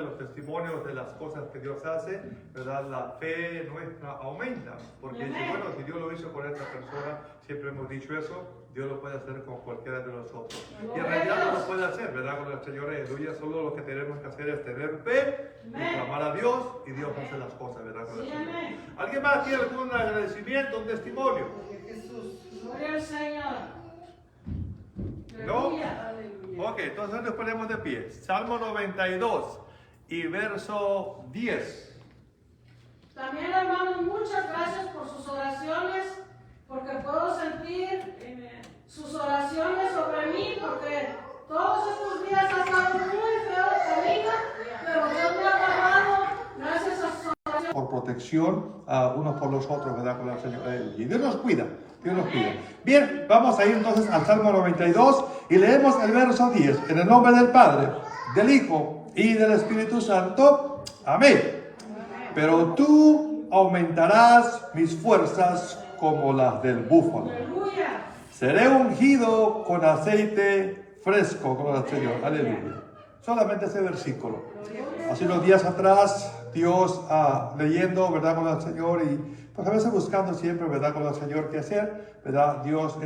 escucha los testimonios de las cosas que Dios hace, ¿verdad? La fe nuestra aumenta. Porque dice, bueno, si Dios lo hizo con esta persona, siempre hemos dicho eso, Dios lo puede hacer con cualquiera de nosotros. Y en realidad no lo puede hacer, ¿verdad? Con el Señor, aleluya. Solo lo que tenemos que hacer es tener fe, y clamar a Dios, y Dios hace las cosas, ¿verdad? Con el Señor. ¿Alguien más tiene algún agradecimiento, un testimonio? Gloria al Señor. ¿No? Ok, entonces nos ponemos de pie. Salmo 92 y verso 10. También, hermanos, muchas gracias por sus oraciones, porque puedo sentir sus oraciones sobre mí, porque todos estos días ha estado muy feo esta vida, pero Dios me ha agarrado gracias a sus oraciones. Por protección, unos por los otros, ¿verdad? Con el Señor. Y Dios nos cuida. Dios nos cuida. Bien, vamos a ir entonces al Salmo 92 y leemos el verso 10. En el nombre del Padre, del Hijo y del Espíritu Santo. Amén. Pero tú aumentarás mis fuerzas como las del búfalo. Seré ungido con aceite fresco, como el Señor. Aleluya. Solamente ese versículo. Hace unos días atrás, Dios leyendo, ¿verdad? Con el Señor y pues a veces buscando siempre, ¿verdad? Con el Señor qué hacer, ¿verdad? Dios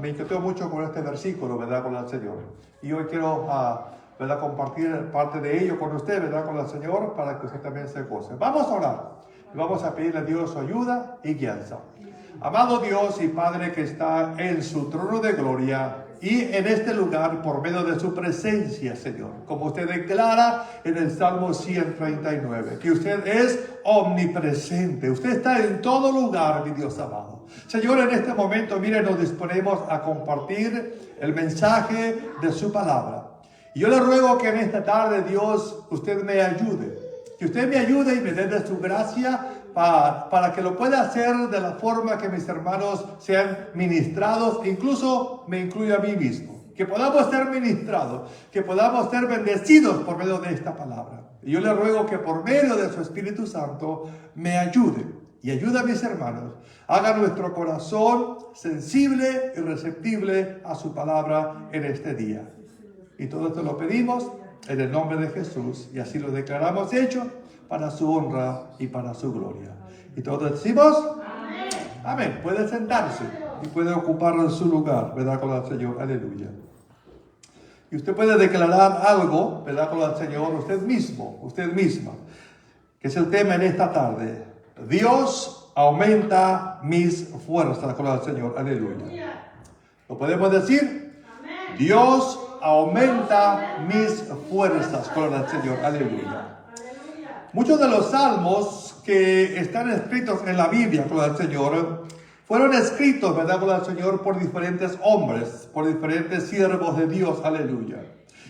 me inquietó mucho con este versículo, ¿verdad? Con el Señor. Y hoy quiero, ¿verdad? Compartir parte de ello con usted, ¿verdad? Con el Señor para que usted también se goce. Vamos a orar y vamos a pedirle a Dios su ayuda y guianza. Amado Dios y Padre que está en su trono de gloria y en este lugar por medio de su presencia, Señor. Como usted declara en el Salmo 139, que usted es omnipresente. Usted está en todo lugar, mi Dios amado. Señor, en este momento, mire, nos disponemos a compartir el mensaje de su palabra. Y yo le ruego que en esta tarde, Dios, usted me ayude. Que usted me ayude y me dé de su gracia para que lo pueda hacer de la forma que mis hermanos sean ministrados, incluso me incluyo a mí mismo. Que podamos ser ministrados, que podamos ser bendecidos por medio de esta palabra. Y yo le ruego que por medio de su Espíritu Santo me ayude y ayude a mis hermanos. Haga nuestro corazón sensible y receptible a su palabra en este día. Y todo esto lo pedimos en el nombre de Jesús y así lo declaramos hecho para su honra y para su gloria. Y todos decimos amén. Amén. Puede sentarse y puede ocupar su lugar, ¿verdad? Con el Señor. Aleluya. Y usted puede declarar algo, ¿verdad? Con el Señor, usted mismo, usted misma, que es el tema en esta tarde. Dios aumenta mis fuerzas con el Señor. Aleluya. ¿Lo podemos decir? Amén. Dios aumenta mis fuerzas con el Señor. Aleluya. Muchos de los salmos que están escritos en la Biblia con el Señor fueron escritos, ¿verdad? Con el Señor por diferentes hombres, por diferentes siervos de Dios. Aleluya.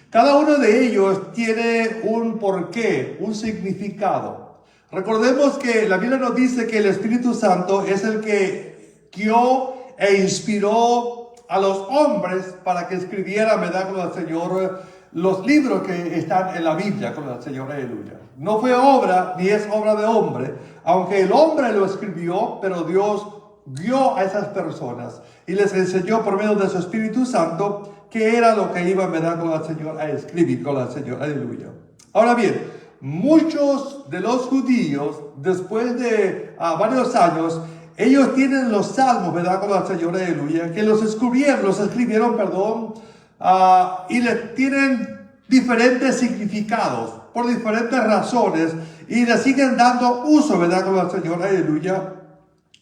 Cada uno de ellos tiene un porqué, un significado. Recordemos que la Biblia nos dice que el Espíritu Santo es el que guió e inspiró a los hombres para que escribieran, ¿verdad? Con el Señor los libros que están en la Biblia con el Señor. Aleluya. No fue obra, ni es obra de hombre, aunque el hombre lo escribió, pero Dios guió a esas personas y les enseñó por medio de su Espíritu Santo qué era lo que iban, ¿verdad? Con el Señor a escribir con el Señor. Aleluya. Ahora bien, muchos de los judíos, después de varios años, ellos tienen los salmos, ¿verdad? Con el Señor. Aleluya. Que los escribieron, y le tienen diferentes significados por diferentes razones y le siguen dando uso, ¿verdad? Con el Señor. Aleluya.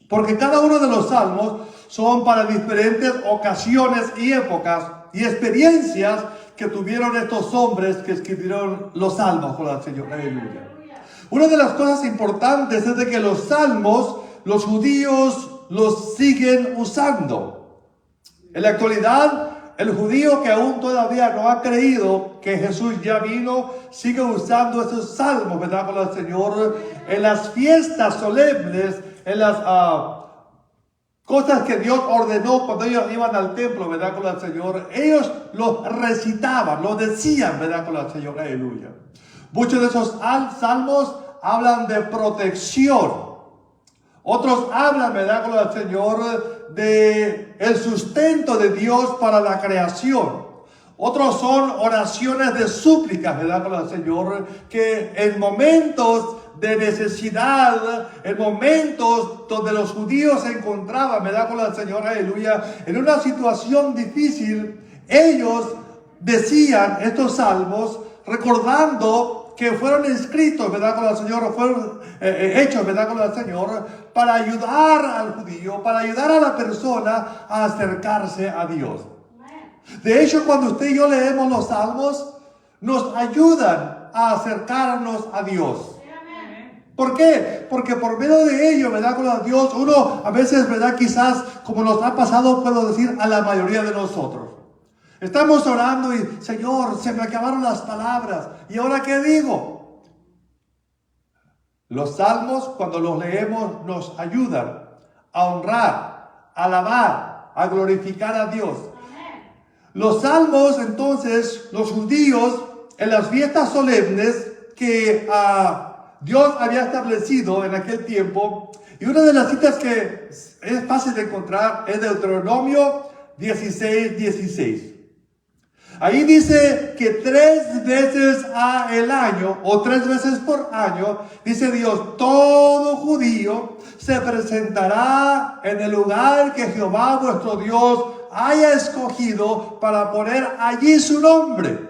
Porque cada uno de los salmos son para diferentes ocasiones y épocas y experiencias que tuvieron estos hombres que escribieron los salmos con el Señor. Aleluya. Una de las cosas importantes es de que los salmos, los judíos los siguen usando. En la actualidad, el judío que aún todavía no ha creído que Jesús ya vino, sigue usando esos salmos, ¿verdad? Con el Señor en las fiestas solemnes, en las cosas que Dios ordenó cuando ellos iban al templo, ¿verdad? Con el Señor. Ellos los recitaban, lo decían, ¿verdad? Con el Señor. Aleluya. Muchos de esos salmos hablan de protección. Otros hablan, ¿verdad? Con el Señor de el sustento de Dios para la creación. Otros son oraciones de súplicas, ¿verdad? Con el Señor, que en momentos de necesidad, en momentos donde los judíos se encontraban, ¿verdad? Con el Señor, aleluya, en una situación difícil, ellos decían estos salmos recordando que fueron escritos, ¿verdad? Con el Señor, o fueron hechos, ¿verdad? Con el Señor, para ayudar al judío, para ayudar a la persona a acercarse a Dios. De hecho, cuando usted y yo leemos los salmos, nos ayudan a acercarnos a Dios. ¿Por qué? Porque por medio de ello, ¿verdad? Con Dios, uno a veces, ¿verdad? Quizás, como nos ha pasado, puedo decir, a la mayoría de nosotros. Estamos orando y, Señor, se me acabaron las palabras. ¿Y ahora qué digo? Los salmos, cuando los leemos, nos ayudan a honrar, a alabar, a glorificar a Dios. Los salmos, entonces, los judíos, en las fiestas solemnes que Dios había establecido en aquel tiempo, y una de las citas que es fácil de encontrar es Deuteronomio 16:16. Ahí dice que 3 veces al año, o 3 veces por año, dice Dios, todo judío se presentará en el lugar que Jehová vuestro Dios haya escogido para poner allí su nombre.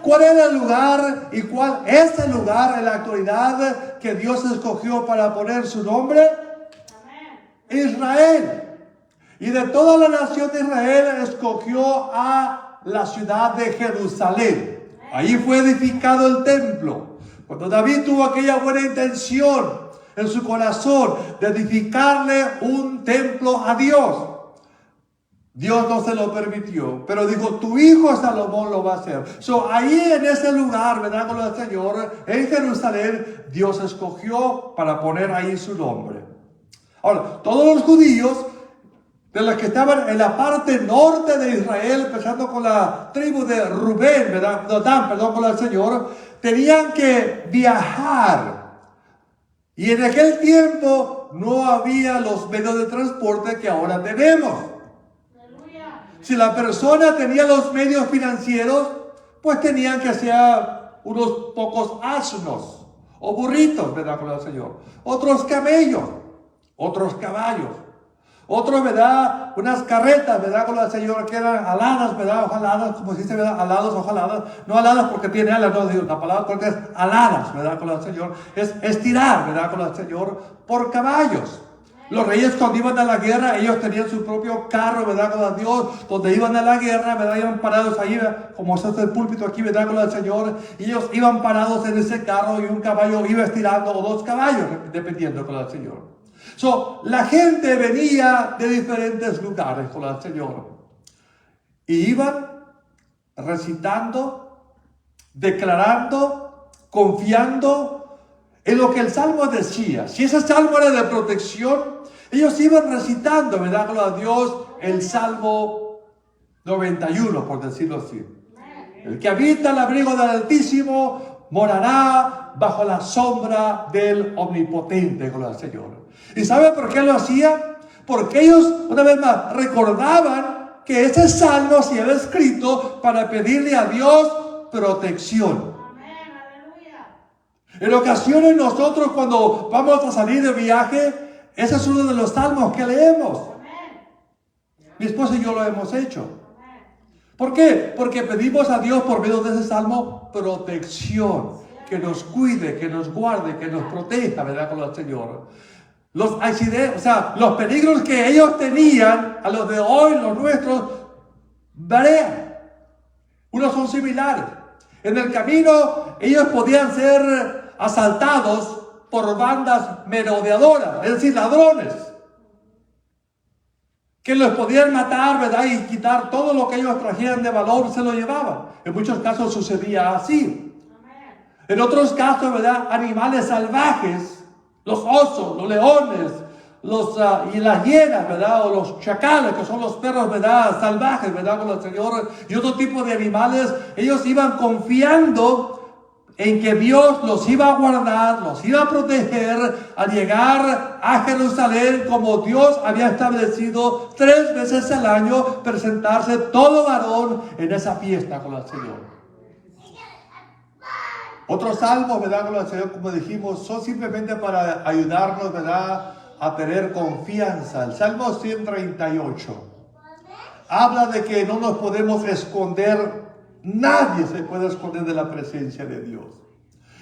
¿Cuál era el lugar y cuál es el lugar en la actualidad que Dios escogió para poner su nombre? Israel. Y de toda la nación de Israel escogió a la ciudad de Jerusalén. Ahí fue edificado el templo. Cuando David tuvo aquella buena intención en su corazón de edificarle un templo a Dios, Dios no se lo permitió, pero dijo, tu hijo Salomón lo va a hacer. Ahí en ese lugar, ¿verdad? Con el Señor, en Jerusalén, Dios escogió para poner ahí su nombre. Ahora, todos los judíos, de los que estaban en la parte norte de Israel, empezando con la tribu de Rubén, ¿verdad? Con el Señor, tenían que viajar. Y en aquel tiempo no había los medios de transporte que ahora tenemos. Si la persona tenía los medios financieros, pues tenían que ser unos pocos asnos o burritos, ¿verdad? Con el Señor. Otros camellos, otros caballos, otros, ¿verdad? Unas carretas, ¿verdad? Con el Señor, que eran aladas, ¿verdad? Ojaladas, como se dice, ¿verdad? Aladas, ojaladas. No aladas porque tiene alas, no, la palabra porque es aladas, ¿verdad? Con el Señor. Es estirar, ¿verdad? Con el Señor, por caballos. Los reyes cuando iban a la guerra, ellos tenían su propio carro, ¿verdad? Con Dios, donde iban a la guerra, ¿verdad? Iban parados ahí, como es el púlpito aquí, ¿verdad? Con el Señor. Y ellos iban parados en ese carro y un caballo iba estirando, o 2 caballos, dependiendo con el Señor. La gente venía de diferentes lugares con el Señor. Y iban recitando, declarando, confiando en lo que el Salmo decía. Si ese Salmo era de protección, ellos iban recitando, ¿verdad? Gloria a Dios, el Salmo 91, por decirlo así. El que habita el abrigo del Altísimo morará bajo la sombra del Omnipotente, gloria al Señor. ¿Y sabe por qué lo hacían? Porque ellos, una vez más, recordaban que ese salmo se había escrito para pedirle a Dios protección. Amén, aleluya. En ocasiones nosotros cuando vamos a salir de viaje, ese es uno de los salmos que leemos. Mi esposa y yo lo hemos hecho. ¿Por qué? Porque pedimos a Dios por medio de ese salmo protección. Que nos cuide, que nos guarde, que nos proteja, ¿verdad? Con el Señor. Los accidentes, los peligros que ellos tenían, a los de hoy, los nuestros, varían. Unos son similares. En el camino, ellos podían ser asaltados por bandas merodeadoras, es decir, ladrones, que los podían matar, ¿verdad? Y quitar todo lo que ellos trajeran de valor, se lo llevaban. En muchos casos sucedía así. En otros casos, ¿verdad? Animales salvajes, los osos, los leones, y las hienas, ¿verdad? O los chacales, que son los perros, ¿verdad? Salvajes, ¿verdad? Con el Señor. Y otro tipo de animales, ellos iban confiando en que Dios los iba a guardar, los iba a proteger al llegar a Jerusalén, como Dios había establecido 3 veces al año presentarse todo varón en esa fiesta con el Señor. Otros salmos, ¿verdad? Con el Señor, como dijimos, son simplemente para ayudarnos, ¿verdad?, a tener confianza. El Salmo 138 habla de que no nos podemos esconder. Nadie se puede esconder de la presencia de Dios.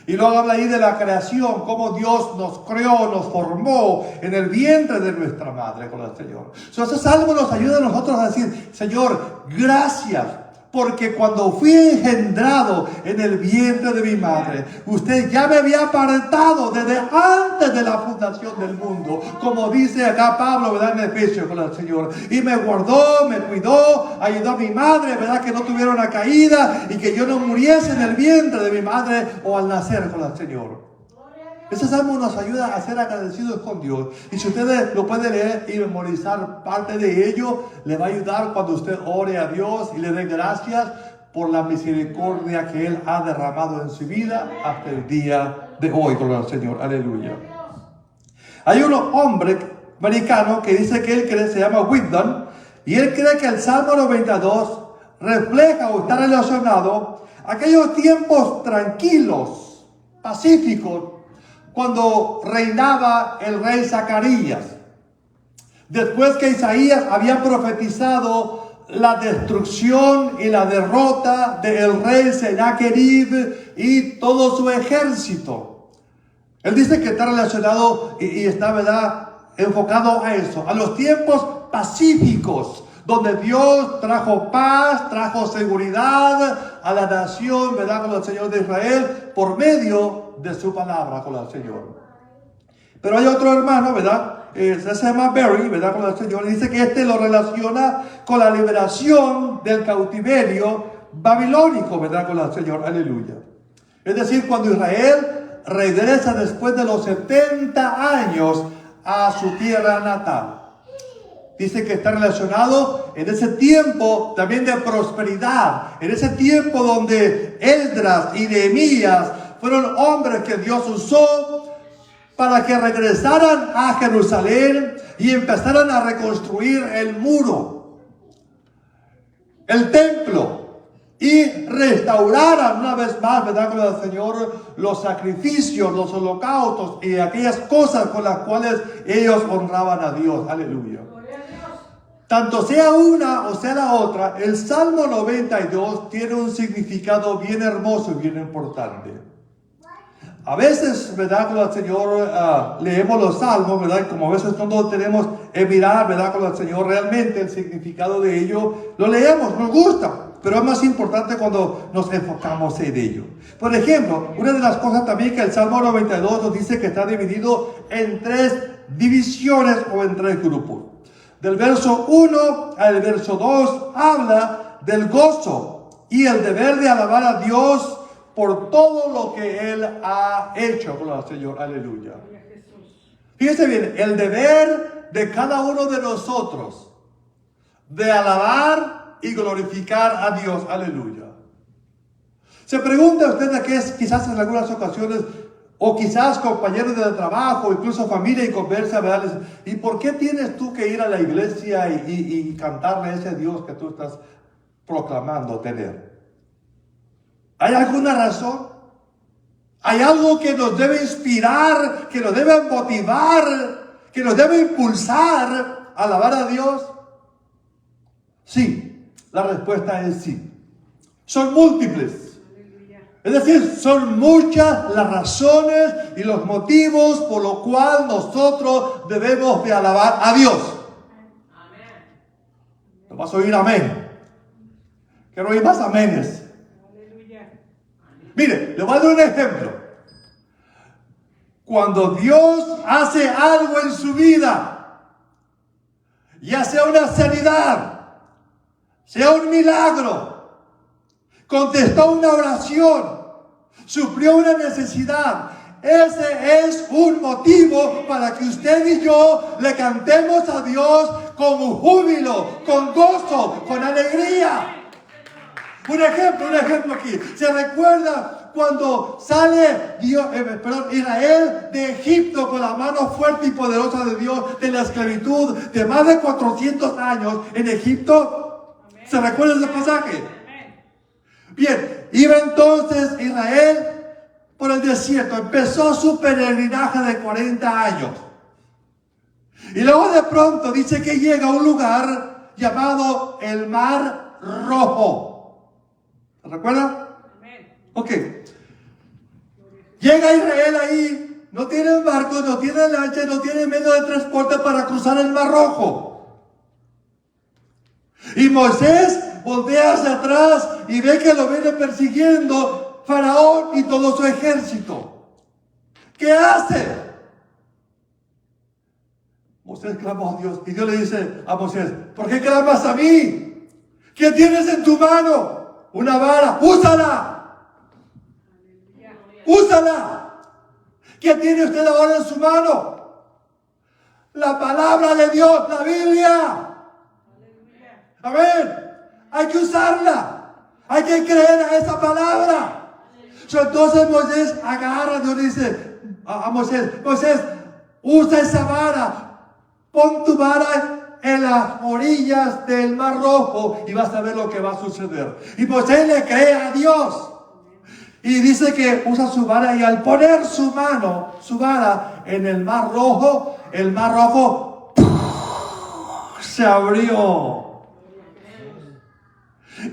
Y luego habla ahí de la creación, cómo Dios nos creó, nos formó en el vientre de nuestra madre con el Señor. Ese salmo nos ayuda a nosotros a decir: Señor, gracias, porque cuando fui engendrado en el vientre de mi madre, usted ya me había apartado desde antes de la fundación del mundo, como dice acá Pablo, ¿verdad?, en Efesios con el Señor. Y me guardó, me cuidó, ayudó a mi madre, ¿verdad?, que no tuviera una caída y que yo no muriese en el vientre de mi madre o al nacer con el Señor. Ese salmo nos ayuda a ser agradecidos con Dios. Y si usted lo puede leer y memorizar parte de ello, le va a ayudar cuando usted ore a Dios y le dé gracias por la misericordia que Él ha derramado en su vida hasta el día de hoy con el Señor. Aleluya. Hay un hombre americano que dice que él cree, se llama Whitman, y él cree que el Salmo 92 refleja o está relacionado a aquellos tiempos tranquilos, pacíficos, cuando reinaba el rey Zacarías, después que Isaías había profetizado la destrucción y la derrota del rey Sennacherib y todo su ejército. Él dice que está relacionado y está, ¿verdad?, enfocado a eso, a los tiempos pacíficos, donde Dios trajo paz, trajo seguridad a la nación, ¿verdad?, con el Señor de Israel, por medio de su palabra con el Señor. Pero hay otro hermano, ¿verdad?, se llama Barry, ¿verdad?, con el Señor, y dice que lo relaciona con la liberación del cautiverio babilónico, ¿verdad?, con el Señor. Aleluya. Es decir, cuando Israel regresa después de los 70 años a su tierra natal. Dice que está relacionado en ese tiempo también de prosperidad, en ese tiempo donde Esdras y Nehemías fueron hombres que Dios usó para que regresaran a Jerusalén y empezaran a reconstruir el muro, el templo, y restauraran una vez más, ¿verdad?, con el Señor, los sacrificios, los holocaustos y aquellas cosas con las cuales ellos honraban a Dios. Aleluya. Tanto sea una o sea la otra, el Salmo 92 tiene un significado bien hermoso y bien importante. A veces, ¿verdad?, con el Señor leemos los salmos, ¿verdad?, como a veces no tenemos que mirar, ¿verdad?, con el Señor realmente el significado de ello. Lo leemos, nos gusta, pero es más importante cuando nos enfocamos en ello. Por ejemplo, una de las cosas también que el Salmo 92 nos dice que está dividido en 3 divisiones o en 3 grupos. Del verso 1 al verso 2 habla del gozo y el deber de alabar a Dios por todo lo que Él ha hecho con el Señor. Aleluya. Fíjese bien, el deber de cada uno de nosotros de alabar y glorificar a Dios. Aleluya. Se pregunta usted de qué es, quizás en algunas ocasiones, o quizás compañeros de trabajo, incluso familia y conversa, ¿verdad? ¿Y por qué tienes tú que ir a la iglesia y cantarle a ese Dios que tú estás proclamando tener? ¿Hay alguna razón? ¿Hay algo que nos debe inspirar, que nos debe motivar, que nos debe impulsar a alabar a Dios? Sí, la respuesta es sí. Son múltiples. Es decir, son muchas las razones y los motivos por los cuales nosotros debemos de alabar a Dios. Amén. ¿No vas a oír amén? Quiero oír más aménes. Mire, le voy a dar un ejemplo. Cuando Dios hace algo en su vida, ya sea una sanidad, sea un milagro, contestó una oración, suplió una necesidad, ese es un motivo para que usted y yo le cantemos a Dios con júbilo, con gozo, con alegría. Un ejemplo aquí. ¿Se recuerda cuando sale Israel de Egipto con la mano fuerte y poderosa de Dios, de la esclavitud de más de 400 años en Egipto. ¿Se recuerda ese pasaje? Bien, iba entonces Israel por el desierto, empezó su peregrinaje de 40 años. Y luego de pronto dice que llega a un lugar llamado el Mar Rojo. ¿Se recuerdan? Ok. Llega Israel ahí, no tiene barco, no tiene lancha, no tiene medio de transporte para cruzar el Mar Rojo. Y Moisés voltea hacia atrás y ve que lo viene persiguiendo Faraón y todo su ejército. ¿Qué hace? Moisés clamó a Dios y Dios le dice a Moisés: ¿por qué clamas a mí? ¿Qué tienes en tu mano? Una vara, úsala. Úsala. ¿Qué tiene usted ahora en su mano? La palabra de Dios, la Biblia. Amén. Hay que usarla. Hay que creer a esa palabra. Entonces Moisés agarra, Dios dice a Moisés: Moisés, usa esa vara. Pon tu vara en las orillas del Mar Rojo y vas a ver lo que va a suceder. Y Moisés le cree a Dios. Y dice que usa su vara, y al poner su vara en el Mar Rojo se abrió.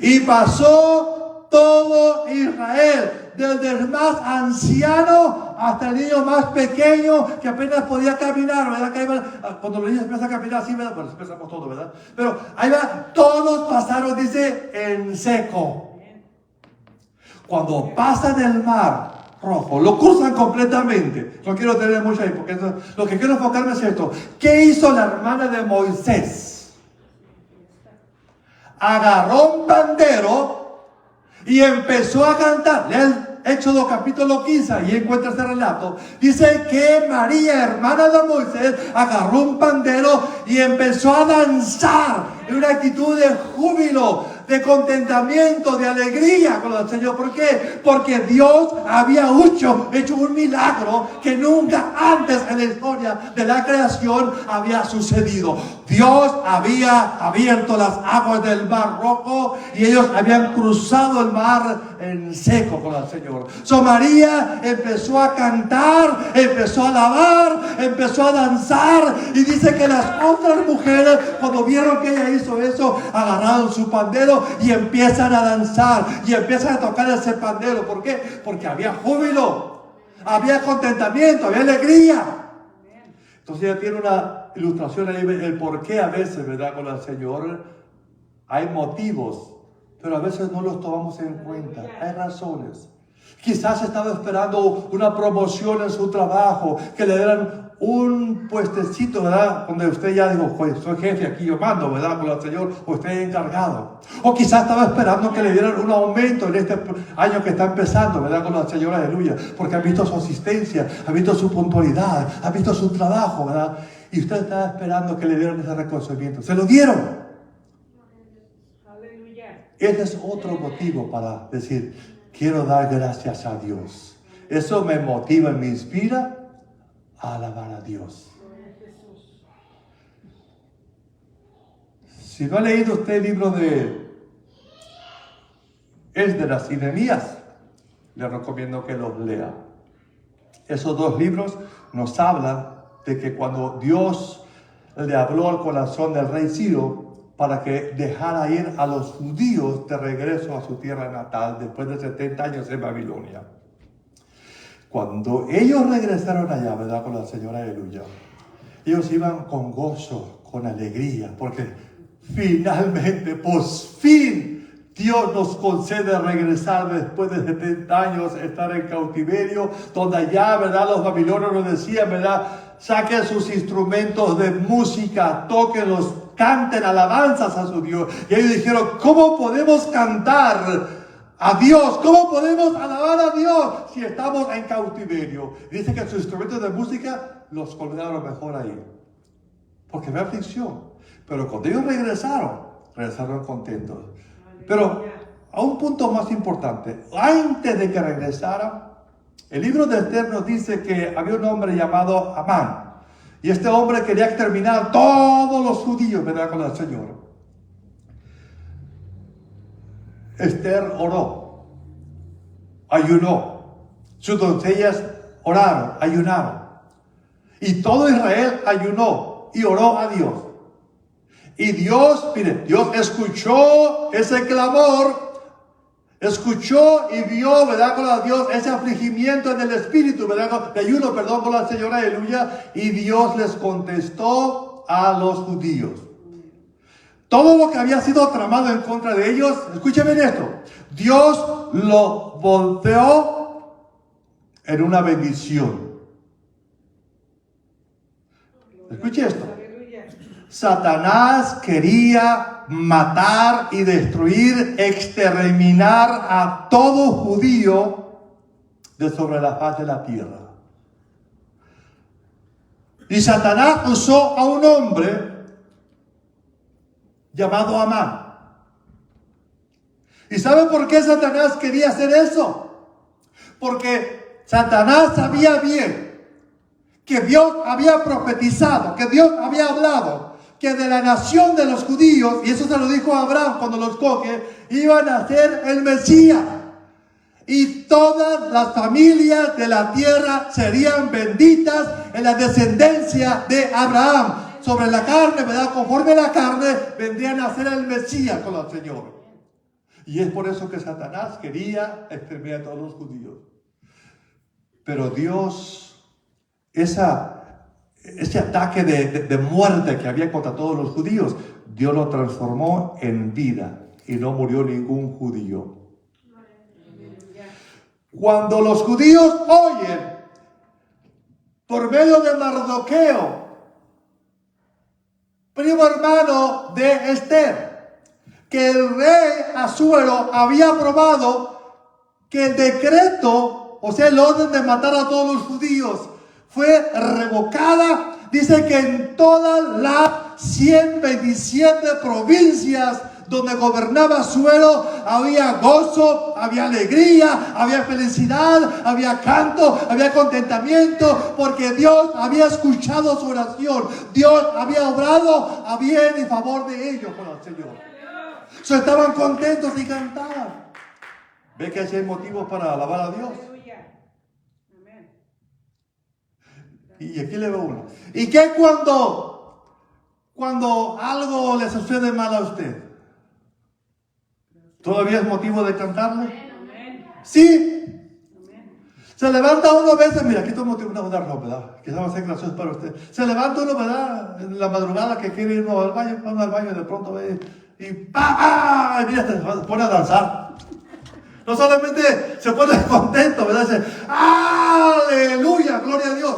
Y pasó todo Israel, desde el más anciano hasta el niño más pequeño que apenas podía caminar, ¿verdad? Cuando los niños empiezan a caminar así, ¿verdad? Pues empezamos todos, ¿verdad? Pero ahí va, todos pasaron, dice, en seco. Cuando pasan el Mar Rojo, lo cruzan completamente. No quiero tener mucho ahí, porque lo que quiero enfocarme es esto. ¿Qué hizo la hermana de Moisés? Agarró un pandero y empezó a cantar. Lea Éxodo capítulo 15, y encuentra este relato. Dice que María, hermana de Moisés, agarró un pandero y empezó a danzar en una actitud de júbilo, de contentamiento, de alegría con el Señor. ¿Por qué? Porque Dios había hecho un milagro que nunca antes en la historia de la creación había sucedido. Dios había abierto las aguas del Mar Rojo y ellos habían cruzado el mar en seco con el Señor. María empezó a cantar, empezó a alabar, empezó a danzar, y dice que las otras mujeres, cuando vieron que ella hizo eso, agarraron su pandero y empiezan a danzar y empiezan a tocar ese pandero. ¿Por qué? Porque había júbilo, había contentamiento, había alegría. Entonces ella tiene una ilustración ahí, el por qué a veces, ¿verdad? Con el Señor hay motivos, pero a veces no los tomamos en cuenta. Hay razones. Quizás estaba esperando una promoción en su trabajo, que le dieran un puestecito, ¿verdad? Donde usted ya dijo: pues soy jefe aquí, yo mando, ¿verdad? Con el Señor, o usted es encargado. O quizás estaba esperando que le dieran un aumento en este año que está empezando, ¿verdad? Con el Señor, aleluya. Porque ha visto su asistencia, ha visto su puntualidad, ha visto su trabajo, ¿verdad? Y usted estaba esperando que le dieran ese reconocimiento. Se lo dieron. Aleluya. Ese es otro motivo para decir: quiero dar gracias a Dios. Eso me motiva y me inspira a alabar a Dios. Si no ha leído usted el libro de Esdras y Nehemías, le recomiendo que los lea. Esos dos libros nos hablan de que cuando Dios le habló al corazón del rey Ciro para que dejara ir a los judíos de regreso a su tierra natal después de 70 años en Babilonia. Cuando ellos regresaron allá, ¿verdad? Con la Señora, aleluya, ellos iban con gozo, con alegría, porque finalmente, por fin, Dios nos concede regresar después de 70 años, estar en cautiverio, donde allá, ¿verdad? Los babilonios nos decían, ¿verdad? Saquen sus instrumentos de música, tóquenlos, canten alabanzas a su Dios. Y ellos dijeron: ¿cómo podemos cantar a Dios? ¿Cómo podemos alabar a Dios si estamos en cautiverio? Dice que sus instrumentos de música los colgaron mejor ahí, porque había aflicción. Pero cuando ellos regresaron contentos. Pero a un punto más importante. Antes de que regresara, el libro de Esther nos dice que había un hombre llamado Amán. Y este hombre quería exterminar a todos los judíos, ¿verdad? Con el Señor. Esther oró, ayunó, sus doncellas oraron, ayunaron. Y todo Israel ayunó y oró a Dios. Y Dios, mire, Dios escuchó ese clamor, escuchó y vio, ¿verdad? Con la Dios, ese afligimiento en el espíritu, ¿verdad? De ayuno, perdón, con la Señora, aleluya. Y Dios les contestó a los judíos. Todo lo que había sido tramado en contra de ellos, escúcheme esto, Dios lo volteó en una bendición. Escuche esto. Satanás quería matar y destruir, exterminar a todo judío de sobre la faz de la tierra. Y Satanás usó a un hombre llamado Amán. ¿Y sabe por qué Satanás quería hacer eso? Porque Satanás sabía bien que Dios había profetizado, que Dios había hablado, que de la nación de los judíos, y eso se lo dijo a Abraham cuando los escoge, iban a ser el Mesías. Y todas las familias de la tierra serían benditas en la descendencia de Abraham. Sobre la carne, ¿verdad? Conforme la carne, vendrían a ser el Mesías con el Señor. Y es por eso que Satanás quería exterminar a todos los judíos. Pero Dios, ese ataque de muerte que había contra todos los judíos, Dios lo transformó en vida y no murió ningún judío. Cuando los judíos oyen por medio de Mardoqueo, primo hermano de Esther, que el rey Asuero había aprobado que el decreto, o sea, el orden de matar a todos los judíos, fue revocada. Dice que en todas las 127 provincias donde gobernaba Asuero había gozo, había alegría, había felicidad, había canto, había contentamiento, porque Dios había escuchado su oración. Dios había obrado a bien en favor de ellos con el Señor. Estaban contentos y cantaban. ¿Ve que hay motivos para alabar a Dios? Y aquí le veo uno. ¿Y qué cuando algo le sucede mal a usted? ¿Todavía es motivo de cantarle? Sí. Se levanta uno a veces, mira, aquí tengo una ropa, ¿verdad? Quizás va a ser gracioso para usted. Se levanta uno, ¿verdad? En la madrugada que quiere ir uno al baño, y de pronto ve y ¡pam! Y mira, se pone a danzar. No solamente se pone contento, ¿verdad? Dice, ¡aleluya! ¡Gloria a Dios!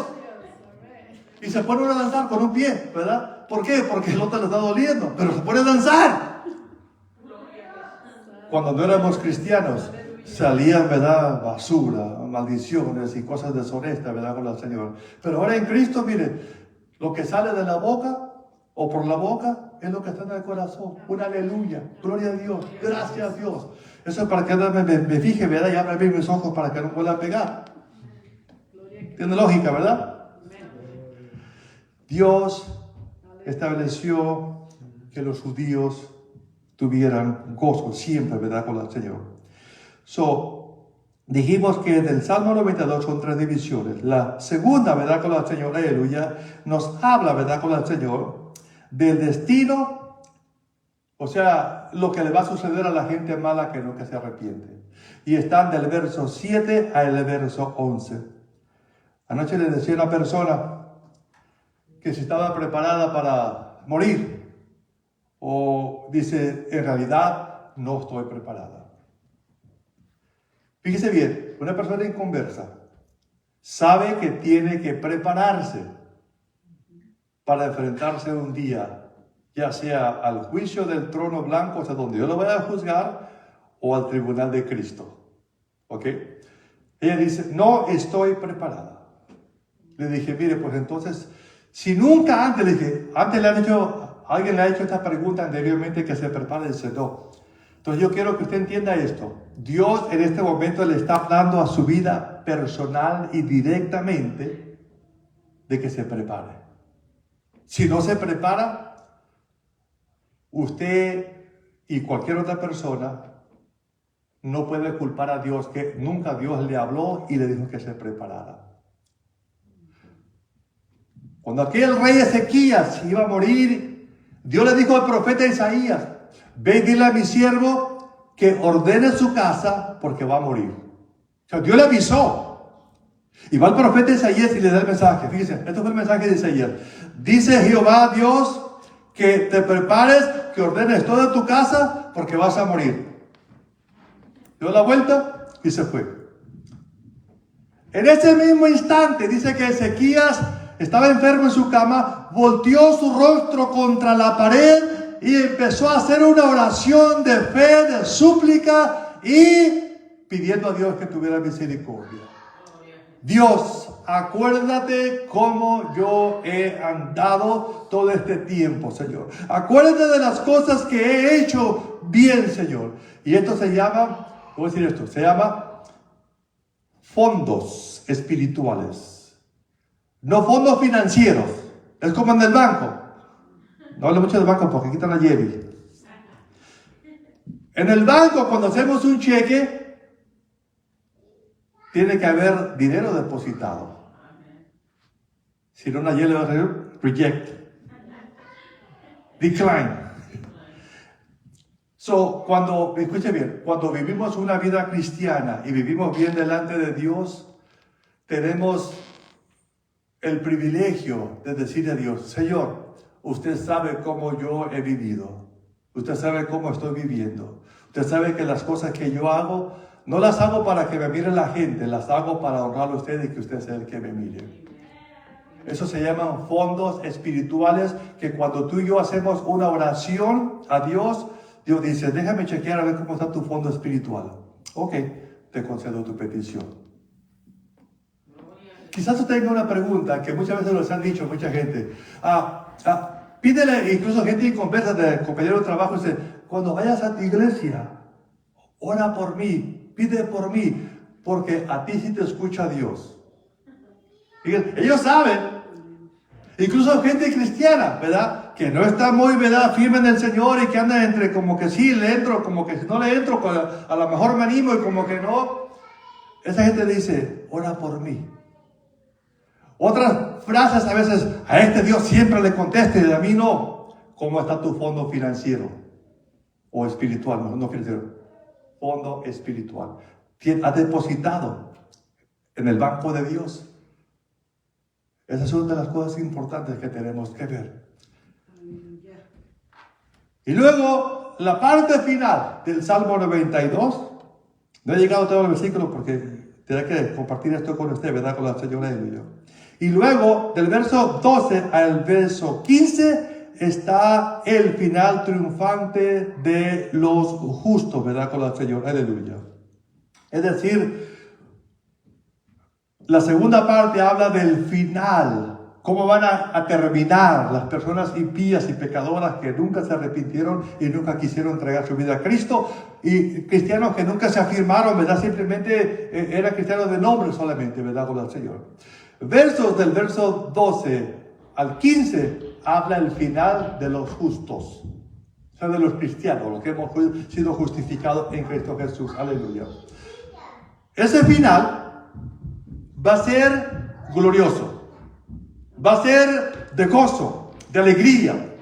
Y se pone a danzar con un pie, ¿verdad? ¿Por qué? Porque el otro le está doliendo, pero se pone a danzar. Cuando no éramos cristianos, salían, ¿verdad? Basura, maldiciones y cosas deshonestas, ¿verdad? Con el Señor. Pero ahora en Cristo, mire, lo que sale de la boca o por la boca es lo que está en el corazón. Un aleluya, gloria a Dios, gracias a Dios. Eso es para que me fije, ¿verdad? Y abra bien mis ojos para que no pueda pegar. Tiene lógica, ¿verdad? Dios estableció que los judíos tuvieran gozo siempre, ¿verdad? Con el Señor. Dijimos que del Salmo 92 son 3 divisiones. La segunda, ¿verdad? Con el Señor, aleluya, nos habla, ¿verdad? Con el Señor, del destino, o sea, lo que le va a suceder a la gente mala que no que se arrepiente. Y están del verso 7 al verso 11. Anoche le decía a una persona que si estaba preparada para morir, o dice, en realidad no estoy preparada. Fíjese bien, una persona inconversa sabe que tiene que prepararse para enfrentarse un día, ya sea al juicio del trono blanco, o sea, donde Dios lo vaya a juzgar, o al tribunal de Cristo. ¿Ok? Ella dice, no estoy preparada. Le dije, mire, pues entonces, si nunca antes, le dije, antes alguien le ha hecho esta pregunta anteriormente, que se prepare, dice, no. Entonces yo quiero que usted entienda esto. Dios en este momento le está hablando a su vida personal y directamente de que se prepare. Si no se prepara, usted y cualquier otra persona no puede culpar a Dios, que nunca Dios le habló y le dijo que se preparara. Cuando aquel rey Ezequías iba a morir, Dios le dijo al profeta Isaías: ve y dile a mi siervo que ordene su casa porque va a morir. O sea, Dios le avisó. Y va el profeta Isaías y le da el mensaje. Fíjense, esto fue el mensaje de Isaías. Dice Jehová Dios que te prepares, que ordenes toda tu casa porque vas a morir. Dio la vuelta y se fue. En ese mismo instante dice que Ezequías estaba enfermo en su cama, volteó su rostro contra la pared y empezó a hacer una oración de fe, de súplica y pidiendo a Dios que tuviera misericordia. Dios, acuérdate cómo yo he andado todo este tiempo, Señor. Acuérdate de las cosas que he hecho bien, Señor. Y esto se llama, voy a decir esto, se llama fondos espirituales. No fondos financieros. Es como en el banco. No hable mucho del banco porque quitan la Yevi. En el banco, cuando hacemos un cheque, tiene que haber dinero depositado. Si no, Nayeli va a decir reject, decline. Cuando, escuche bien, cuando vivimos una vida cristiana y vivimos bien delante de Dios, tenemos el privilegio de decirle a Dios: Señor, usted sabe cómo yo he vivido. Usted sabe cómo estoy viviendo. Usted sabe que las cosas que yo hago, no las hago para que me mire la gente, las hago para honrarlo a usted y que usted sea el que me mire. Eso se llaman fondos espirituales, que cuando tú y yo hacemos una oración a Dios, Dios dice: déjame chequear a ver cómo está tu fondo espiritual. Ok, te concedo tu petición. Quizás usted tenga una pregunta que muchas veces nos han dicho mucha gente. Pídele, incluso gente inconversa de compañeros de trabajo, dice: cuando vayas a tu iglesia, ora por mí, pide por mí, porque a ti sí te escucha Dios. Fíjense, ellos saben. Incluso gente cristiana, ¿verdad? Que no está muy, ¿verdad?, firme en el Señor y que anda entre como que sí le entro, como que si no le entro, a lo mejor me animo y como que no. Esa gente dice: ora por mí. Otras frases a veces: a este Dios siempre le conteste y a mí no. ¿Cómo está tu fondo financiero? O espiritual, no financiero. Fondo espiritual. ¿Has depositado en el banco de Dios? Esas son de las cosas importantes que tenemos que ver. Y luego, la parte final del Salmo 92. No he llegado a todo el versículo porque tenía que compartir esto con usted, ¿verdad? Con la señora Emilio. Y luego, del verso 12 al verso 15, está el final triunfante de los justos, ¿verdad? Con la señora, aleluya. Es decir, la segunda parte habla del final, cómo van a terminar las personas impías y pecadoras que nunca se arrepintieron y nunca quisieron entregar su vida a Cristo, y cristianos que nunca se afirmaron, ¿verdad? Simplemente eran cristianos de nombre solamente, ¿verdad? Con el Señor. Versos del verso 12 al 15 habla el final de los justos, o sea, de los cristianos, los que hemos sido justificados en Cristo Jesús, aleluya. Ese final va a ser glorioso, va a ser de gozo, de alegría.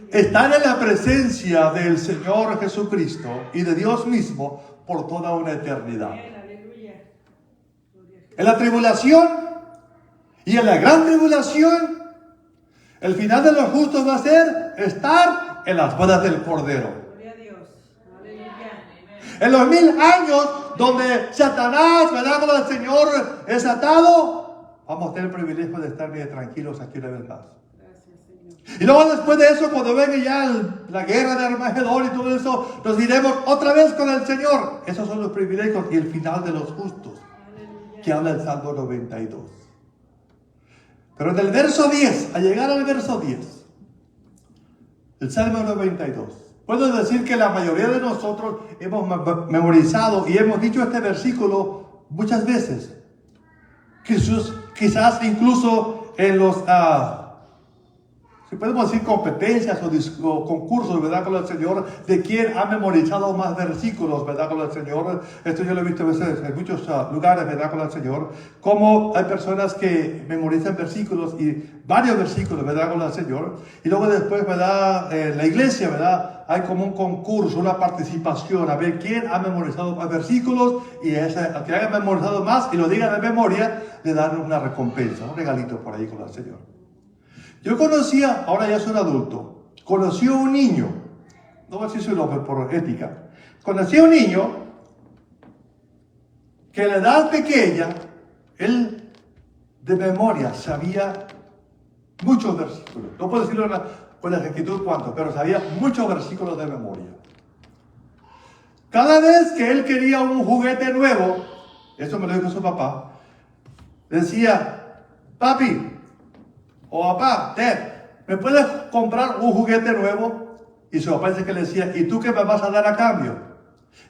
Estar en la presencia del Señor Jesucristo y de Dios mismo por toda una eternidad. En la tribulación y en la gran tribulación, el final de los justos va a ser estar en las bodas del Cordero. En los 1000 años donde Satanás, ¿verdad?, con el Señor es atado, vamos a tener el privilegio de estar bien tranquilos aquí una vez más. Y luego después de eso, cuando venga ya la guerra de Armagedón y todo eso, nos iremos otra vez con el Señor. Esos son los privilegios y el final de los justos, que habla el Salmo 92. Pero en el verso 10, al llegar al verso 10, el Salmo 92, Puedo decir que la mayoría de nosotros hemos memorizado y hemos dicho este versículo muchas veces. Quizás incluso en los, si podemos decir competencias o concursos, ¿verdad? Con el Señor, de quien ha memorizado más versículos, ¿verdad? Con el Señor. Esto yo lo he visto a veces en muchos lugares, ¿verdad? Con el Señor. Como hay personas que memorizan versículos y varios versículos, ¿verdad? Con el Señor. Y luego después, ¿verdad? En la iglesia, ¿verdad? Hay como un concurso, una participación, a ver quién ha memorizado más versículos, y al que haya memorizado más y lo diga de memoria, le dan una recompensa, un regalito por ahí con el Señor. Yo conocía, ahora ya soy un adulto, conocí a un niño, no voy a decir su nombre por ética, conocí a un niño que a la edad pequeña, él de memoria sabía muchos versículos. No puedo decirlo con la exactitud cuántos, pero sabía muchos versículos de memoria. Cada vez que él quería un juguete nuevo, eso me lo dijo su papá, decía, papi, o papá, Ted, ¿me puedes comprar un juguete nuevo? Y su papá dice que le decía, ¿y tú qué me vas a dar a cambio?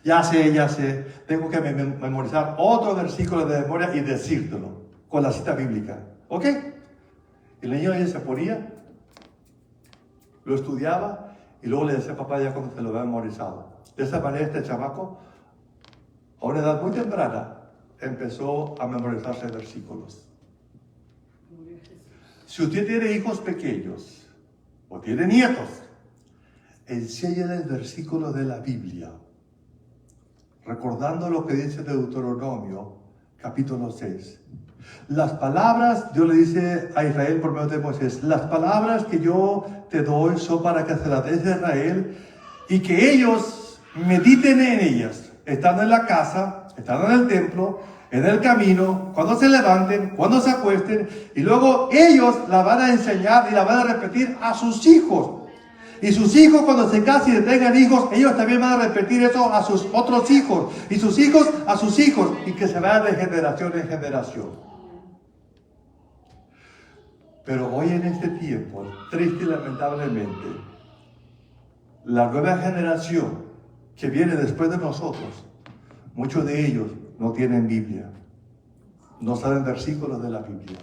Ya sé, tengo que memorizar otro versículo de memoria y decírtelo con la cita bíblica. ¿Ok? Y el niño se ponía, lo estudiaba y luego le decía a papá ya cuando se lo había memorizado. De esa manera este chamaco, a una edad muy temprana, empezó a memorizarse versículos. Si usted tiene hijos pequeños o tiene nietos, enséñale el versículo de la Biblia, recordando lo que dice Deuteronomio, capítulo 6. Las palabras, Dios le dice a Israel por medio de Moisés, las palabras que yo te doy son para que se las des a Israel y que ellos mediten en ellas, estando en la casa, estando en el templo, en el camino, cuando se levanten, cuando se acuesten, y luego ellos la van a enseñar y la van a repetir a sus hijos. Y sus hijos cuando se casen y tengan hijos, ellos también van a repetir eso a sus otros hijos. Y sus hijos a sus hijos. Y que se vaya de generación en generación. Pero hoy en este tiempo, triste y lamentablemente, la nueva generación que viene después de nosotros, muchos de ellos no tienen Biblia, no saben versículos de la Biblia,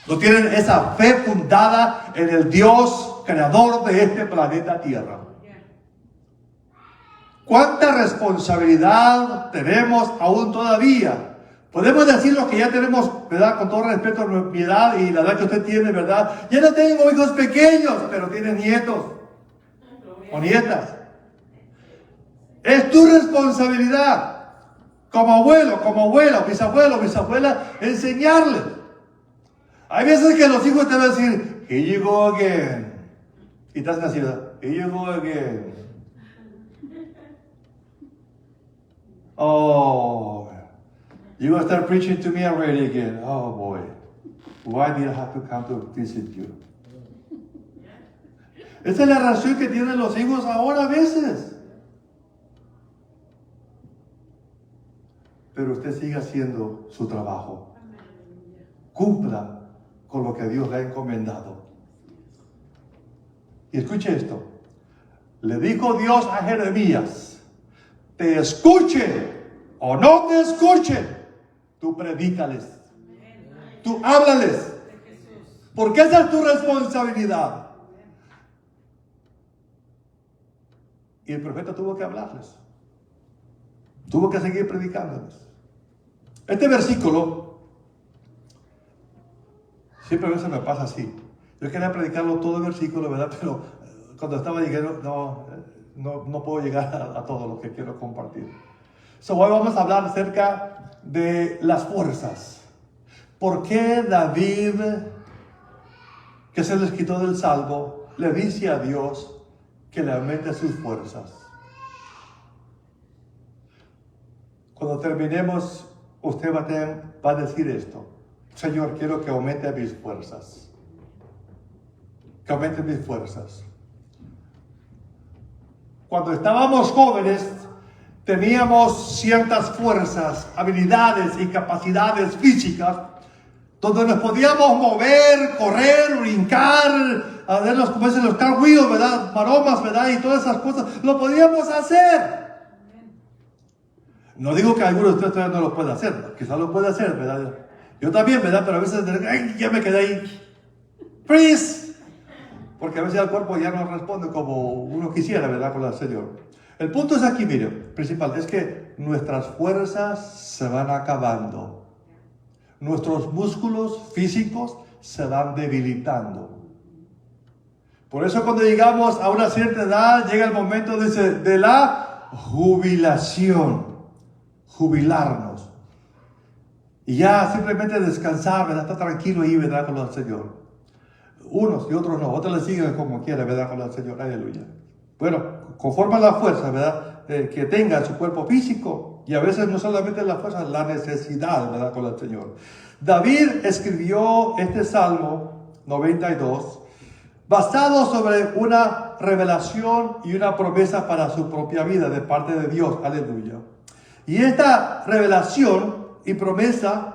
no tienen esa fe fundada en el Dios creador de este planeta Tierra. ¿Cuánta responsabilidad tenemos aún todavía? Podemos decir lo que ya tenemos, ¿verdad? Con todo respeto a mi edad y la edad que usted tiene, ¿verdad? Ya no tengo hijos pequeños, pero tiene nietos o nietas. Es tu responsabilidad. Como abuelo, como abuela, bisabuela, enseñarles. Hay veces que los hijos te van a decir, here you go again. Y estás en la ciudad, here you go again. Oh, you're going to start preaching to me already again. Oh boy, why did I have to come to visit you? Esa es la razón que tienen los hijos ahora a veces. Pero usted sigue haciendo su trabajo. Cumpla con lo que Dios le ha encomendado. Y escuche esto. Le dijo Dios a Jeremías, te escuche o no te escuche, tú predícales. Tú háblales. Porque esa es tu responsabilidad. Y el profeta tuvo que hablarles. Tuvo que seguir predicándoles. Este versículo, siempre a veces me pasa así. Yo quería predicarlo todo el versículo, ¿verdad? Pero cuando estaba llegando, no puedo llegar a todo lo que quiero compartir. Hoy vamos a hablar acerca de las fuerzas. ¿Por qué David, que se les quitó del salvo, le dice a Dios que le aumente sus fuerzas? Cuando terminemos, usted va a decir esto. Señor, quiero que aumente mis fuerzas. Que aumente mis fuerzas. Cuando estábamos jóvenes, teníamos ciertas fuerzas, habilidades y capacidades físicas, donde nos podíamos mover, correr, brincar, hacerlos, como dicen los cartwheels, ¿verdad? Maromas, ¿verdad? Y todas esas cosas, lo podíamos hacer. No digo que algunos de ustedes no lo puedan hacer, quizás lo puede hacer, ¿verdad? Yo también, ¿verdad? Pero a veces, ay, ya me quedé ahí. Freeze. Porque a veces el cuerpo ya no responde como uno quisiera, ¿verdad? Con el Señor. El punto es aquí, mire, principal, es que nuestras fuerzas se van acabando. Nuestros músculos físicos se van debilitando. Por eso cuando llegamos a una cierta edad, llega el momento, dice, de la jubilación. Jubilarnos. Y ya simplemente descansar, ¿verdad? Estar tranquilo ahí, ¿verdad? Con el Señor. Unos y otros no. Otros le siguen como quiera, ¿verdad? Con el Señor. Aleluya. Bueno, conforme a la fuerza, ¿verdad? Que tenga en su cuerpo físico. Y a veces no solamente la fuerza, la necesidad, ¿verdad? Con el Señor. David escribió este Salmo 92 basado sobre una revelación y una promesa para su propia vida de parte de Dios. Aleluya. Y esta revelación y promesa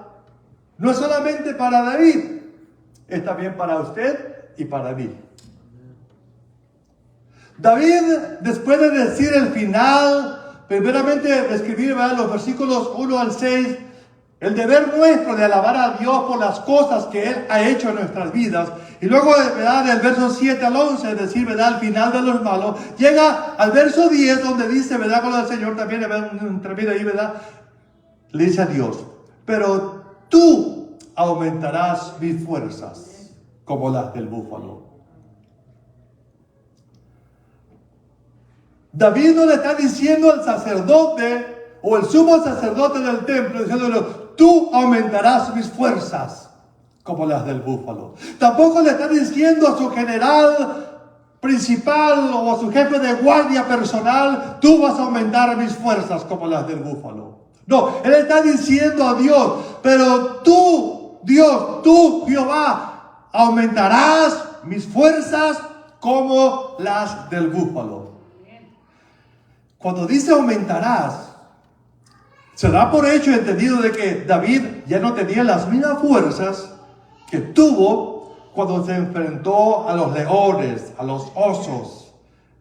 no es solamente para David, es también para usted y para mí. David, después de decir el final, primeramente de escribir, ¿verdad?, los versículos 1 al 6, el deber nuestro de alabar a Dios por las cosas que Él ha hecho en nuestras vidas. Y luego, ¿verdad?, del verso 7 al 11, es decir, ¿verdad?, al final de los malos, llega al verso 10, donde dice, ¿verdad?, con el Señor también, entre medio ahí, ¿verdad?, le dice a Dios, pero tú aumentarás mis fuerzas como las del búfalo. David no le está diciendo al sacerdote o el sumo sacerdote del templo, diciéndole, tú aumentarás mis fuerzas como las del búfalo. Tampoco le está diciendo a su general principal o a su jefe de guardia personal, tú vas a aumentar mis fuerzas como las del búfalo. No, él está diciendo a Dios, pero tú, Dios, tú, Jehová, aumentarás mis fuerzas como las del búfalo. Cuando dice aumentarás, se da por hecho entendido de que David ya no tenía las mismas fuerzas que tuvo cuando se enfrentó a los leones, a los osos,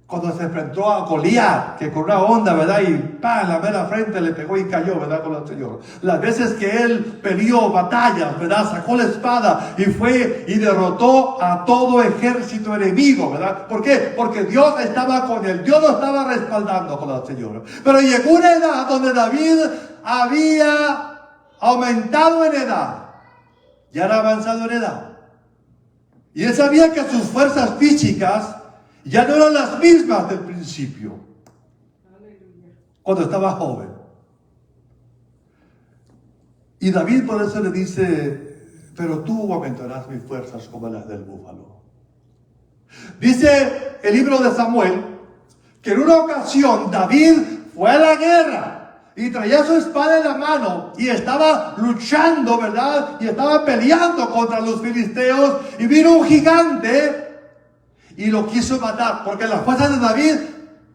cuando se enfrentó a Goliat, que con una onda, ¿verdad? Y ¡pam!, la mera frente le pegó y cayó, ¿verdad?, con el Señor. Las veces que él peleó batallas, ¿verdad?, sacó la espada y fue y derrotó a todo ejército enemigo, ¿verdad? ¿Por qué? Porque Dios estaba con él, Dios lo estaba respaldando con el Señor. Pero llegó una edad donde David había aumentado en edad, ya era avanzado en edad. Y él sabía que sus fuerzas físicas ya no eran las mismas del principio, cuando estaba joven. Y David por eso le dice, pero tú aumentarás mis fuerzas como las del búfalo. Dice el libro de Samuel que en una ocasión David fue a la guerra y traía su espada en la mano y estaba luchando, ¿verdad? Y estaba peleando contra los filisteos y vino un gigante y lo quiso matar, porque las fuerzas de David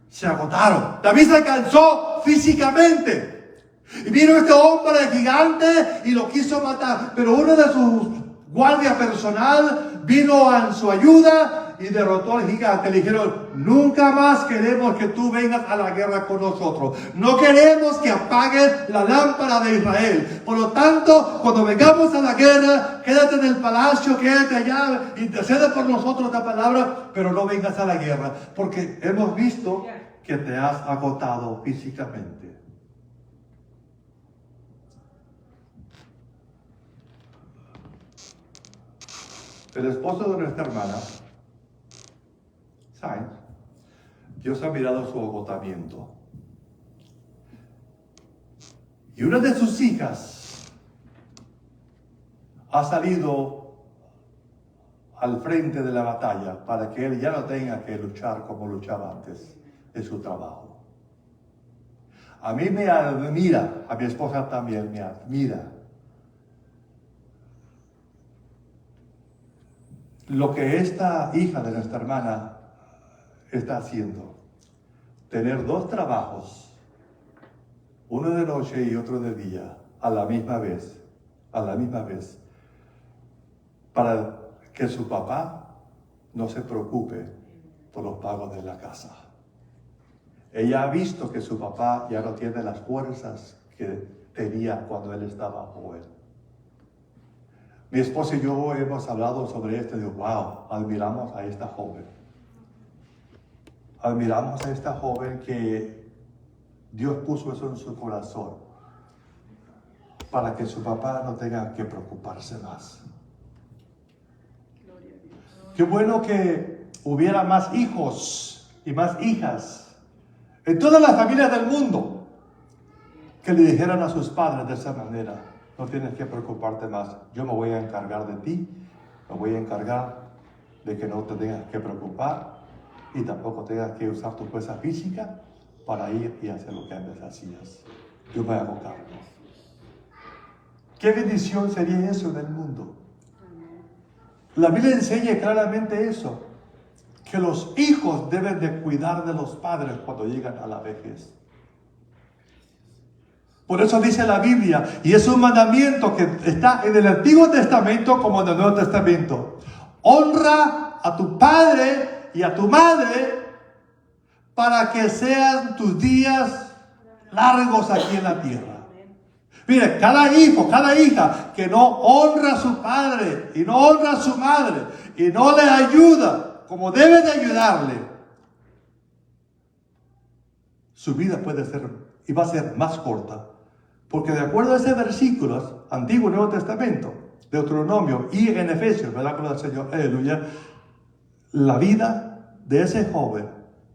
se agotaron. David se cansó físicamente. Y vino este hombre gigante y lo quiso matar. Pero uno de sus guardias personal vino en su ayuda y derrotó al gigante. Le dijeron, nunca más queremos que tú vengas a la guerra con nosotros. No queremos que apagues la lámpara de Israel. Por lo tanto, cuando vengamos a la guerra, quédate en el palacio, quédate allá, intercede por nosotros esta palabra, pero no vengas a la guerra. Porque hemos visto que te has agotado físicamente. El esposo de nuestra hermana, Sainz, Dios ha mirado su agotamiento. Y una de sus hijas ha salido al frente de la batalla para que él ya no tenga que luchar como luchaba antes en su trabajo. A mí me admira, a mi esposa también me admira lo que esta hija de nuestra hermana está haciendo. Tener dos trabajos, uno de noche y otro de día, a la misma vez, para que su papá no se preocupe por los pagos de la casa. Ella ha visto que su papá ya no tiene las fuerzas que tenía cuando él estaba joven. Mi esposa y yo hemos hablado sobre esto y digo, wow, admiramos a esta joven. Admiramos a esta joven que Dios puso eso en su corazón para que su papá no tenga que preocuparse más. Qué bueno que hubiera más hijos y más hijas en todas las familias del mundo que le dijeran a sus padres de esa manera: no tienes que preocuparte más, yo me voy a encargar de ti, me voy a encargar de que no te tengas que preocupar y tampoco tengas que usar tu fuerza física para ir y hacer lo que antes hacías. Yo me hago cargo. ¿Qué bendición sería eso en el mundo? La Biblia enseña claramente eso, que los hijos deben de cuidar de los padres cuando llegan a la vejez. Por eso dice la Biblia, y es un mandamiento que está en el Antiguo Testamento como en el Nuevo Testamento: honra a tu padre y a tu madre para que sean tus días largos aquí en la tierra. Mire, cada hijo, cada hija que no honra a su padre y no honra a su madre y no le ayuda como debe de ayudarle, su vida puede ser y va a ser más corta. Porque de acuerdo a ese versículo, Antiguo y Nuevo Testamento, Deuteronomio y en Efesios, ¿verdad? Con el Señor, aleluya, la vida de ese joven,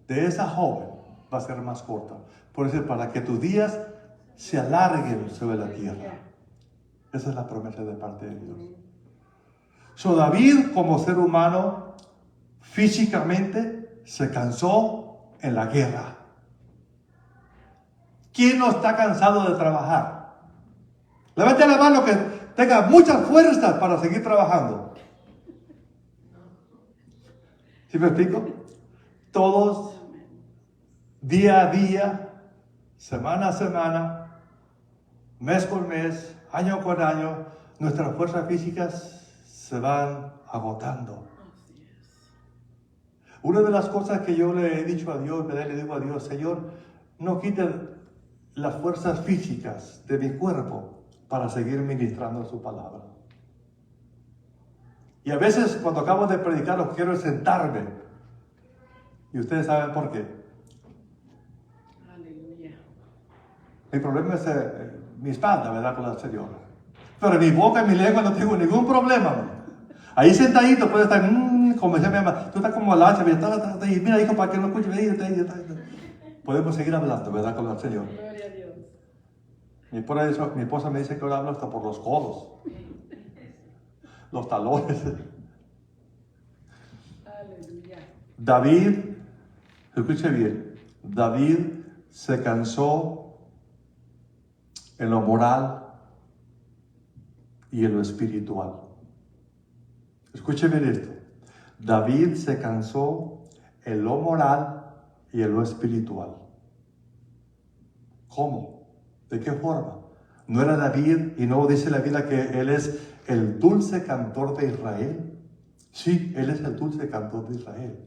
de esa joven, va a ser más corta. Por eso, para que tus días se alarguen sobre la tierra. Esa es la promesa de parte de Dios. So, David, como ser humano, físicamente se cansó en la guerra. ¿Quién no está cansado de trabajar? Levante la mano que tenga muchas fuerzas para seguir trabajando. ¿Sí me explico? Todos, día a día, semana a semana, mes con mes, año con año, nuestras fuerzas físicas se van agotando. Una de las cosas que yo le he dicho a Dios, ¿verdad? Le digo a Dios: Señor, no quite las fuerzas físicas de mi cuerpo para seguir ministrando su palabra. Y a veces cuando acabo de predicar los quiero sentarme. Y ustedes saben por qué. Aleluya. Mi problema es mi espalda, ¿verdad? Con la Señor. Pero mi boca y mi lengua no tengo ningún problema, ¿no? Ahí sentadito puede estar, como decía mi mamá, tú estás como la hacha, mira hijo, para que no escuche, podemos seguir hablando, ¿verdad? Con el Señor. Gloria a Dios. Mi esposa me dice que ahora hablo hasta por los codos, los talones. Aleluya. David, escuche bien, David se cansó en lo moral y en lo espiritual. Escuche bien esto. David se cansó en lo moral y en lo espiritual. ¿Cómo? ¿De qué forma? ¿No era David, y no dice la Biblia que él es el dulce cantor de Israel? Sí, él es el dulce cantor de Israel.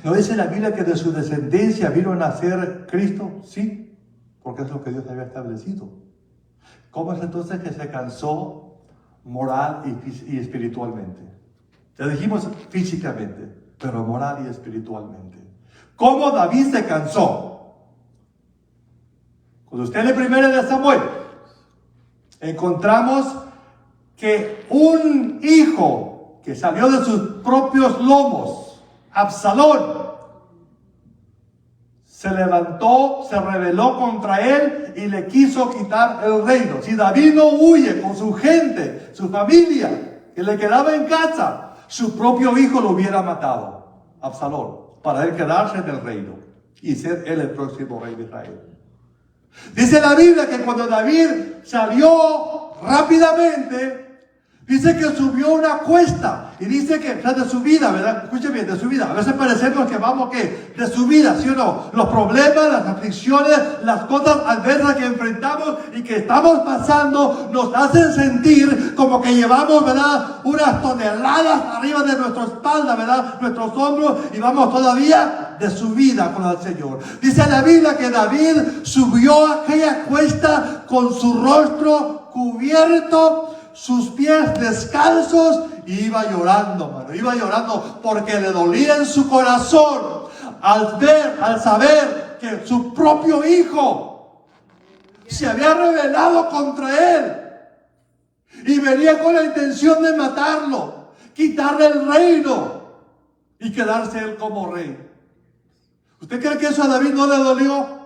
¿No dice la Biblia que de su descendencia vino a nacer Cristo? Sí, porque es lo que Dios había establecido. ¿Cómo es entonces que se cansó moral y espiritualmente? Ya dijimos físicamente, pero moral y espiritualmente. ¿Cómo David se cansó? Cuando usted lee 1 de Samuel, encontramos que un hijo que salió de sus propios lomos, Absalón, se levantó, se rebeló contra él y le quiso quitar el reino. Si David no huye con su gente, su familia, que le quedaba en casa, su propio hijo lo hubiera matado, Absalón, para él quedarse en el reino y ser él el próximo rey de Israel. Dice la Biblia que cuando David salió rápidamente, Dice que subió una cuesta. Y dice que, o sea, de su vida, ¿verdad? Escuchen bien, de su vida. A veces parecemos que vamos, ¿qué? De su vida, ¿sí o no? Los problemas, las aflicciones, las cosas adversas que enfrentamos y que estamos pasando nos hacen sentir como que llevamos, ¿verdad? Unas toneladas arriba de nuestra espalda, ¿verdad? Nuestros hombros, y vamos todavía de su vida con el Señor. Dice la Biblia que David subió a aquella cuesta con su rostro cubierto, sus pies descalzos, y iba llorando, mano. Iba llorando porque le dolía en su corazón al saber que su propio hijo se había rebelado contra él y venía con la intención de matarlo, quitarle el reino y quedarse él como rey. ¿Usted cree que eso a David no le dolió?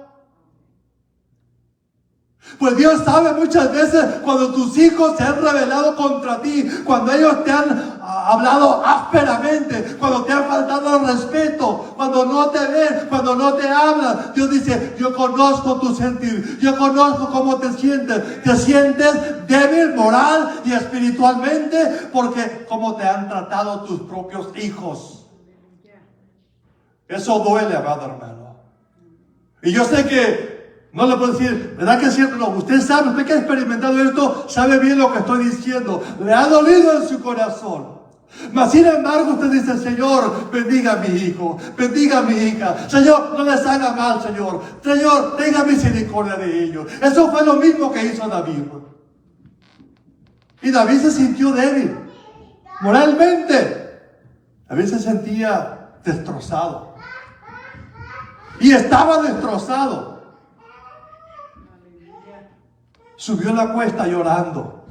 Pues Dios sabe muchas veces cuando tus hijos se han rebelado contra ti, cuando ellos te han hablado ásperamente, cuando te han faltado el respeto, cuando no te ven, cuando no te hablan. Dios dice, yo conozco tu sentir, yo conozco cómo te sientes débil moral y espiritualmente, porque cómo te han tratado tus propios hijos. Eso duele, amado hermano. Y yo sé que no le puedo decir, ¿verdad que es cierto? No, usted sabe, usted que ha experimentado esto, sabe bien lo que estoy diciendo. Le ha dolido en su corazón. Mas sin embargo usted dice, Señor, bendiga a mi hijo, bendiga a mi hija. Señor, no les haga mal, Señor. Señor, tenga misericordia de ellos. Eso fue lo mismo que hizo David. Y David se sintió débil, moralmente. David se sentía destrozado. Y estaba destrozado. Subió la cuesta llorando,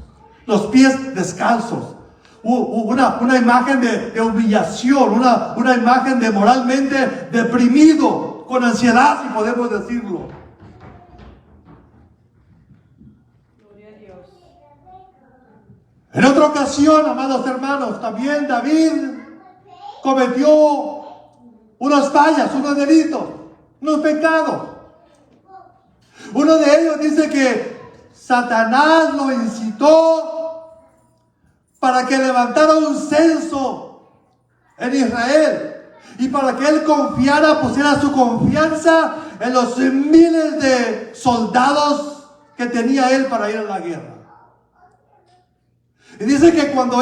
los pies descalzos. Una imagen de humillación, una imagen de moralmente deprimido, con ansiedad, si podemos decirlo. Gloria a Dios. En otra ocasión, amados hermanos, también David cometió unas fallas, unos delitos, unos pecados. Uno de ellos dice que Satanás lo incitó para que levantara un censo en Israel y para que él pusiera su confianza en los miles de soldados que tenía él para ir a la guerra. Y dice que cuando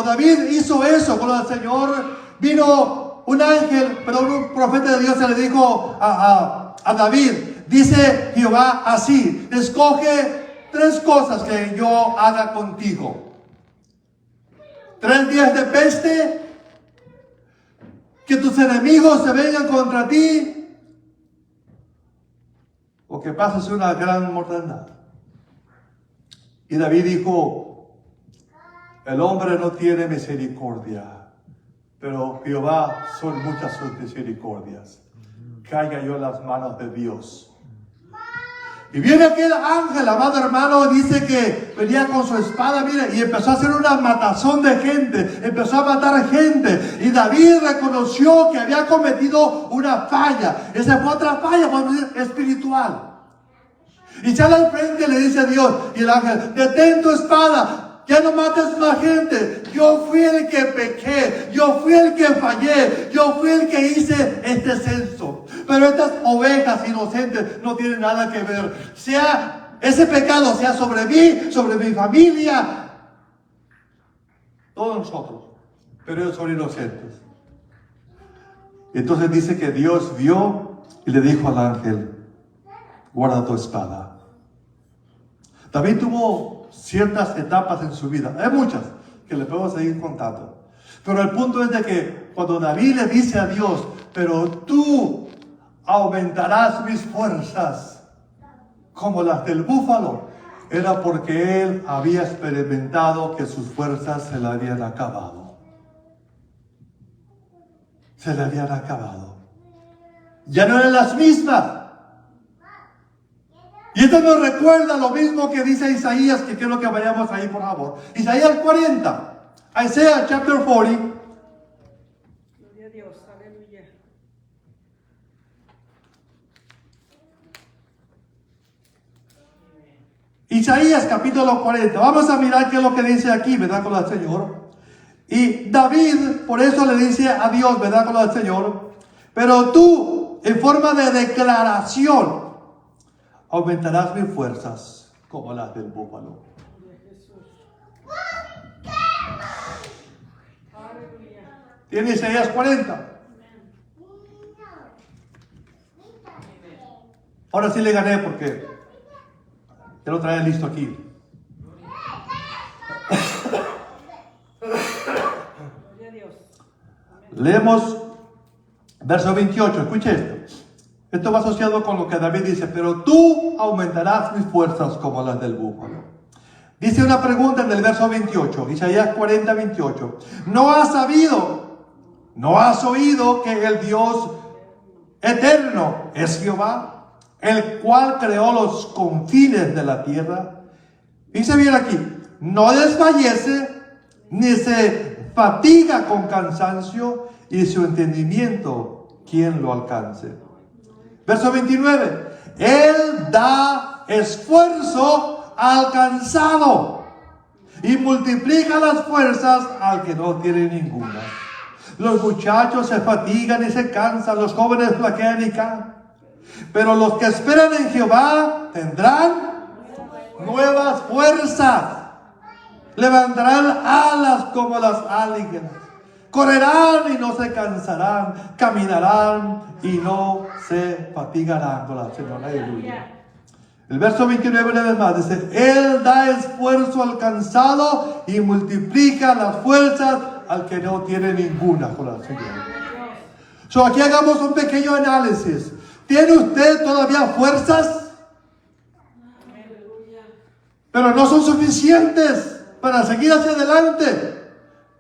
David hizo eso con el Señor, vino un ángel, pero un profeta de Dios se le dijo a David, dice Jehová así, escoge 3 cosas que yo haga contigo. 3 días de peste, que tus enemigos se vengan contra ti, o que pases una gran mortandad. Y David dijo, el hombre no tiene misericordia, pero Jehová son muchas sus misericordias. Caiga yo en las manos de Dios. Y viene aquel ángel, amado hermano, dice que venía con su espada, mire, y empezó a hacer una matazón de gente, empezó a matar gente. Y David reconoció que había cometido una falla. Esa fue otra falla, podemos decir, espiritual. Y sale al frente y le dice a Dios, y el ángel, detén tu espada, ya no mates más gente. Yo fui el que pequé, yo fui el que fallé, yo fui el que hice este censo. Pero estas ovejas inocentes no tienen nada que ver. Sea ese pecado, sea sobre mí, sobre mi familia, todos nosotros, pero ellos son inocentes. Entonces dice que Dios vio y le dijo al ángel, guarda tu espada. David tuvo ciertas etapas en su vida, hay muchas que le podemos seguir contando, pero el punto es de que cuando David le dice a Dios, pero tú aumentarás mis fuerzas como las del búfalo, era porque él había experimentado que sus fuerzas se le habían acabado. Se le habían acabado. Ya no eran las mismas. Y esto nos recuerda lo mismo que dice Isaías, que quiero que vayamos ahí, por favor. Isaías 40. Isaiah chapter 40. Gloria a Dios, aleluya. Isaías capítulo 40. Vamos a mirar qué es lo que dice aquí, ¿verdad? Con el Señor. Y David, por eso le dice a Dios, ¿verdad? Con el Señor. Pero tú, en forma de declaración, aumentarás mis fuerzas como las del búfalo. ¿Tiene Isaías 40? Ahora sí le gané porque ya lo trae listo aquí. Leemos verso 28, escuche esto. Esto va asociado con lo que David dice, pero tú aumentarás mis fuerzas como las del búfalo. Dice una pregunta en el verso 28, Isaías 40, 28. ¿No has oído que el Dios eterno es Jehová, el cual creó los confines de la tierra? Dice bien aquí, no desfallece ni se fatiga con cansancio, y su entendimiento, ¿quién lo alcance? Verso 29. Él da esfuerzo al cansado y multiplica las fuerzas al que no tiene ninguna. Los muchachos se fatigan y se cansan, los jóvenes flaquean y caen. Pero los que esperan en Jehová tendrán nuevas fuerzas. Levantarán alas como las águilas. Correrán y no se cansarán. Caminarán y no se fatigarán. Con la Señora, aleluya. El verso 29 una vez más dice: Él da esfuerzo al cansado y multiplica las fuerzas al que no tiene ninguna. Con la Señora. So, aquí hagamos un pequeño análisis. ¿Tiene usted todavía fuerzas? Pero no son suficientes para seguir hacia adelante.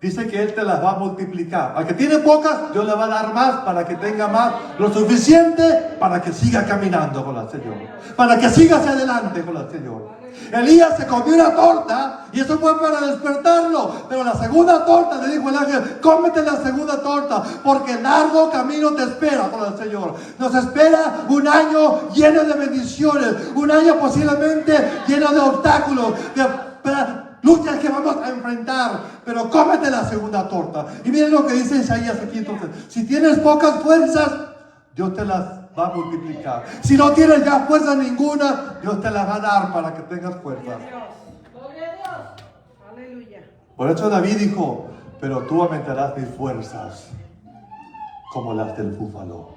Dice que Él te las va a multiplicar. Al que tiene pocas, Dios le va a dar más para que tenga más. Lo suficiente para que siga caminando con el Señor. Para que siga hacia adelante con el Señor. Elías se comió una torta y eso fue para despertarlo. Pero la segunda torta, le dijo el ángel: cómete la segunda torta, porque largo camino te espera con el Señor. Nos espera un año lleno de bendiciones. Un año posiblemente lleno de obstáculos, de luchas que vamos a enfrentar, pero cómete la segunda torta. Y miren lo que dice Isaías aquí entonces. Si tienes pocas fuerzas, Dios te las va a multiplicar. Si no tienes ya fuerza ninguna, Dios te las va a dar para que tengas fuerza. Gloria a Dios. Aleluya. Por eso David dijo: pero tú aumentarás mis fuerzas como las del búfalo.